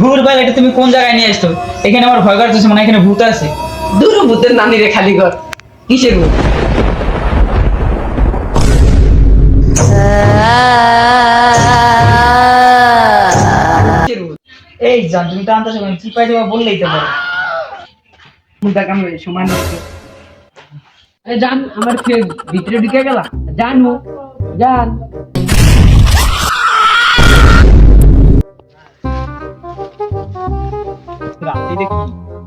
ধুর ভাই, এটা তুমি কোন জায়গায় নিয়ে আসছো? এখানে আমার ভয় করতেছে, মানে এখানে ভূত আছে। দূর ভূতের নানি রে খালি কর, কিসের ভূত? কিসের ভূত? এই জান, তুমি তো আনতেছো কি পাই দেবা বললেই তো পারো। ভূতা কামড়ে সময় নষ্ট। আরে জান, আমার খেয়ে ভিতরে ঢুকে গেলা। জানু জান।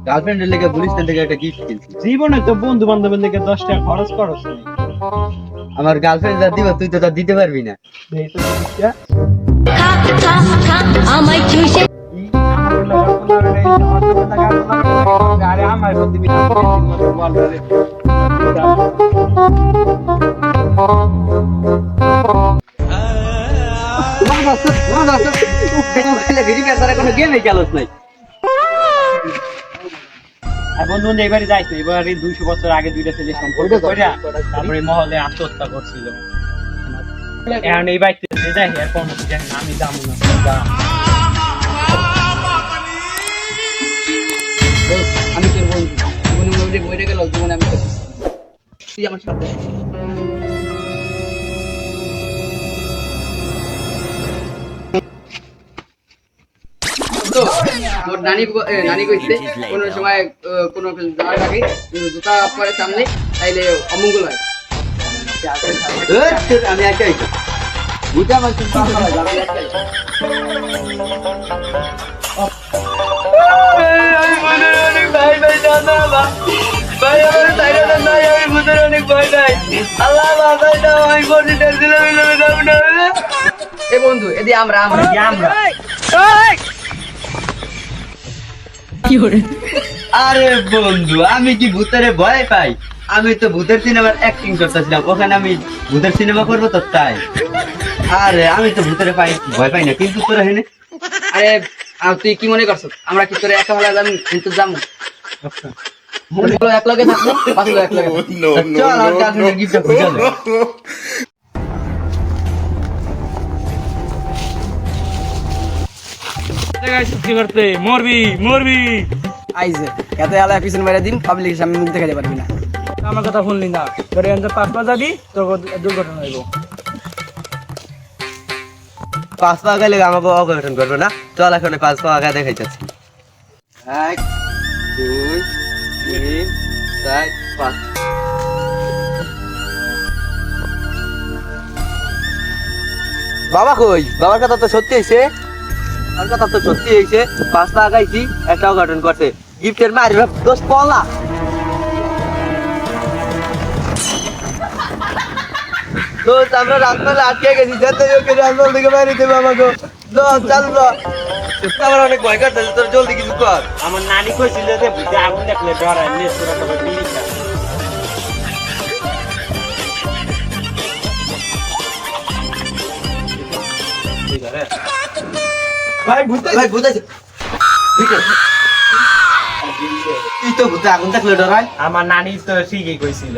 গার্লফ্রেন্ডের লেগে গুলিস্তান থেকে একটা গিফট কিনছি। জীবনে তো বন্ধু বান্ধবের লেগে 10 টাকা খরচ করছ না। আমার গার্লফ্রেন্ড যা দিব তুই তো তা দিতে পারবি না। এই তো জিনিসটা আমায় চুষে আরে আমার দিবি না বল রে। কোনো গেমে খেলোস নাই। আর বন্ধু বন্ধু এবারে যাইস না, এবারে 200 বছর আগে দুইটা ছেলে সম্পর্ক কইরা তারপরে মহলে আত্মহত্যা করছিল। এখন এই বাইতে যাই এখন জানি না, আমি যাবো না। আমি তোর বন্ধু, জীবনে মরে মরে গেল, জীবনে আমি তোর তুই আমার সাথে। তো মোর নানি কইছে কোনো সময় কোনো যাওয়ার আগে জুতা পরে সামনে তাইলে অমঙ্গল হয়। আমি একাই বুঝা মানছি এ বন্ধু এদি আমরা আমরা আমরা আরে বন্ধু, আমি কি ভূতের ভয় পাই? আমি তো ভূতের সিনেমার অ্যাক্টিং করতেছিলাম, ওখানে আমি ভূতের সিনেমা করবো তো তাই। আরে আমি তো ভূতের ভয় পাই না, কিন্তু তোরা হেনে আরে তুই কি মনে করছ আমরা কি তোরে একা হলে যাবো কিন্তু যাবো এক লগে থাকবো পাঁচ এক লগে চল আর গার্লফ্রেন্ডের গিফটটা খুঁজে নে। করতে মরবি মরবি। আইছে এত আলা পিছন মেরে দিন পাবলিকের সামনে মুখ দেখাতে পারবি না। আমার কথা শুনলি না, তোর এখানে 5 যাবি তোর দুর্ঘটনা হইব। 5 পা গেলে আমাকে অঘটন করবে না। চল এখন 5 পা আগে দেখাইতেছি। 1 2 3 4 5। বাবা কই? বাবার কথা তো সত্যি হইছে। আর কথা তো সত্যি হইছে। 5 পা আগাইছি, একটা অঘটন করছে। গিফটের মারি দোষ পলা। তো আমরা রাস্তায় আটকে গেছি, যেতে ওকে রাস্তা থেকে বাইরে দেবে আমাকে। চল আমার অনেক ভয় করতেছে, তোর জলদি কিছু কর। আমার নানি কইছিল যে ভূতে আগুন দেখলে ডরায়, নেস তোরা সবাই বিলি খা। ভাই ভূত আছে। তুই তো ভূতে আগুন দেখলে ডরায়। আমার নানি তো ঠিকই কইছিল।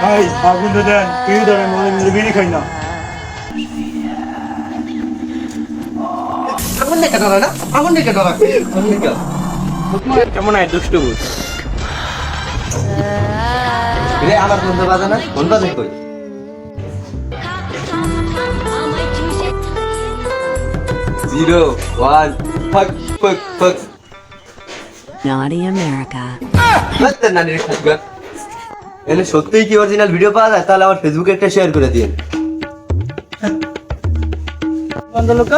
ভাই আগুন তো দেন, কেউ ধরেন মনে মিলে বিড়ি খাই না। আগুন দেখে ডরায় না? আগুন দেখে ডরায়। কেমন হয় দুষ্টু ভূত? রে আমার বন্ধু বাজে না? ফোন বাজে কই? আমায় চুষে 0 1 ফাক ফাক ফাক। Naughty America. বাচ্চা নানির খাসবা। এনে সত্যিই কি অরিজিনাল ভিডিও পাওয়া যায়? তাহলে আমার ফেসবুকে একটা শেয়ার করে দিন। বন্ধ লোক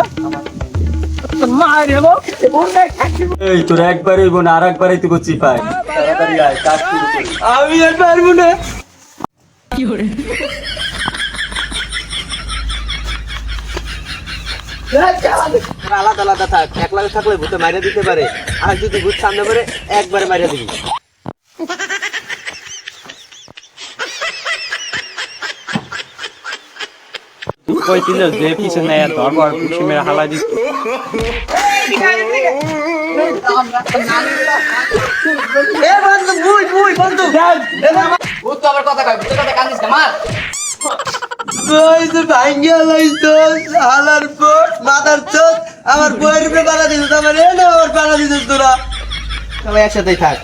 মারে গো। এই তোর একবার হইব না, আর একবারই তুই করছিস পাই। তাড়াতাড়ি আয়, কাজ শুরু করি। আমি আর পারবো না। আলাদা আলাদা থাক, একলাগে থাকলে ভূতে মাইরা দিতে পারে। আর যদি ভূত সামনে পড়ে একবারে মাইরা দিবি। কইছিল যে পিছনে ধর্ম আর খুশি মেরে হালা দিত। এ বন্ধু বুই বন্ধু ভূত তো আবার কথা কয়, ভূতের কথা কান্দিস না মার। ওই যে ভাঙ্গিয়া লাইছো হালার পর মাদার চোদ আমার বইয়ের উপরে পালা দিছিস, আমার এনে আমার পালা দিছিস তোরা। সবাই একসাথেই থাক।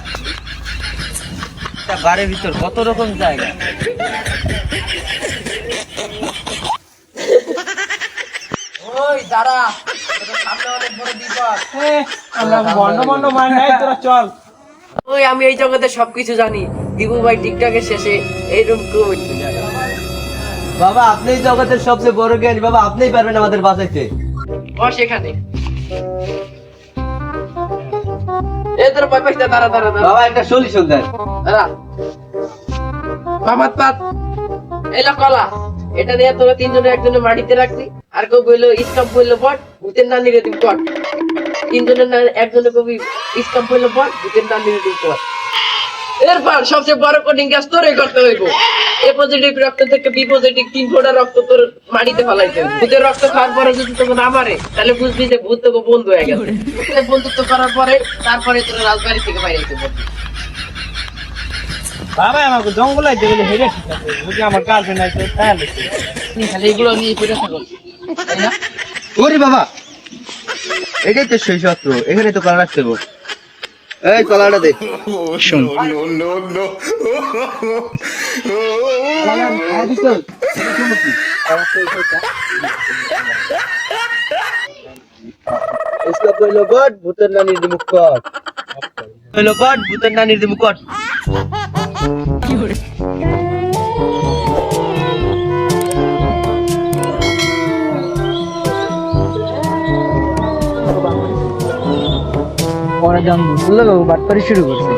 একটা বাড়ির ভিতর কত রকম জায়গা। ওই দাঁড়া, তোদের সামনে অনেক বড় বিপদ। আমরা বন্ড বন্ড মান নাই, তোরা চল। ওই আমি এই জগতে সবকিছু জানি। দিবু ভাই টিকটকের শেষে এইরকম করতে যায়। বাবা আপনিই জগতের সবচেয়ে বড় জ্ঞানী, বাবা আপনিই পারবেন আমাদের বাঁচাইতে। বস এখানে। এ তোর ভয় পাইস না, দাঁড়া দাঁড়া দাঁড়া বাবা একটা সলিউশন দেন। দাঁড়া। মামাত পাত এলা কলা, এটা নিয়ে তোরা তিনজনে একজনে মাটিতে রাখবি, আর কেউ বললো স্কাম্প বললো বট, ভূতের নানিরে তুমি কট। তিনজনের একজনে কবি স্কাম্প বললো বট, ভূতের নানিরে তুমি কট। এরপর সবচেয়ে বড় কোডিং কাজ তোরে করতে হইব। এ পজিটিভ রক্ত থেকে বি পজিটিভ 3 ফোঁটা রক্ত তোর মাটিতে ফেলাইতে হবে। ভূতের রক্ত খাওয়ার পরে যদি তোকে না মারে, তাহলে বুঝবি যে ভূত তোকে বন্ধু হয়ে গেছে। বন্ধুত্ব করার পরে তারপরে তোর রাজবাড়ি থেকে বাইরে যেতে পারবি। বাবা আমাকে জঙ্গলে যেগুলো হেরে ঠিক আছে, যদি আমার গার্লফ্রেন্ড আছে তাহলে তুই খালি এগুলো নিয়ে পড়ে থাকো, তাই না? ওরে বাবা এটাই তো সেই শত্রু, এখানে তো কলা রাখতে হবে। এই কলাটা দে। इसका पहिलो बट भूतर नानी दिमुकट, पहिलो बट भूतर नानी दिमुकट। পরে যখন ভুতুল্লা বাটপারি শুরু করছে,